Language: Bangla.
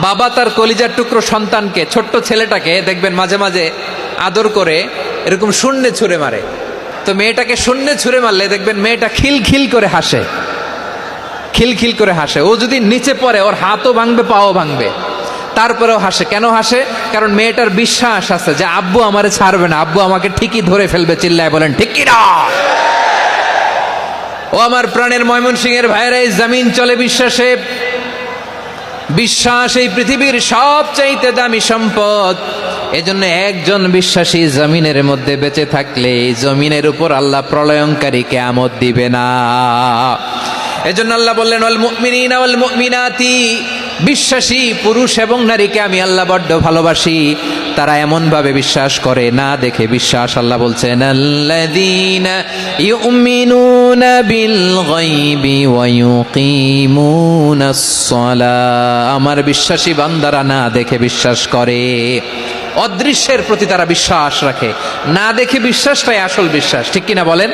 বাবা তার কলিজার টুকরো সন্তানকে, ছোট্ট ছেলেটাকে দেখবেন মাঝে মাঝে আদর করে এরকম শূন্যে ছুঁড়ে মারে। তো মেয়েটাকে শূন্যে ছুঁড়ে মারলে দেখবেন মেয়েটা খিলখিল করে হাসে, খিলখিল করে হাসে। ও যদি নিচে পড়ে ওর হাতও ভাঙবে, পাও ভাঙবে, তারপরেও হাসে। কেন হাসে? কারণ মেয়েটার বিশ্বাস আছে যে আব্বু আমারে ছাড়বে না, আব্বু আমাকে ঠিকই ধরে ফেলবে। চিল্লায় বলেন ঠিক কি না? ও আমার প্রাণের ময়মনসিংহের ভাইরা, এই জমিন চলে বিশ্বাসে। বিশ্বাস এই পৃথিবীর সবচাইতে দামি সম্পদ। এজন্য একজন বিশ্বাসী জমিনের মধ্যে বেঁচে থাকলে জমিনের উপর আল্লাহ প্রলয়ঙ্কারী কিয়ামত দিবে না। এজন্য আল্লাহ বললেন ওয়াল মুমিনিনা ওয়াল মুমিনাতি, বিশ্বাসী পুরুষ এবং নারীকে আমি আল্লাহ বড্ড ভালোবাসি। তারা এমন ভাবে বিশ্বাস করে না দেখে বিশ্বাস। আল্লাহ বলছেন আল্লাযীনা ইউমিনুনা বিল গায়বি ওয়া ইউকিমুনাস সালাহ, আমার বিশ্বাসী বান্দারা না দেখে বিশ্বাস করে। অদৃশ্যের প্রতি তারা বিশ্বাস রাখে, না দেখে বিশ্বাসটাই আসল বিশ্বাস। ঠিক কিনা বলেন?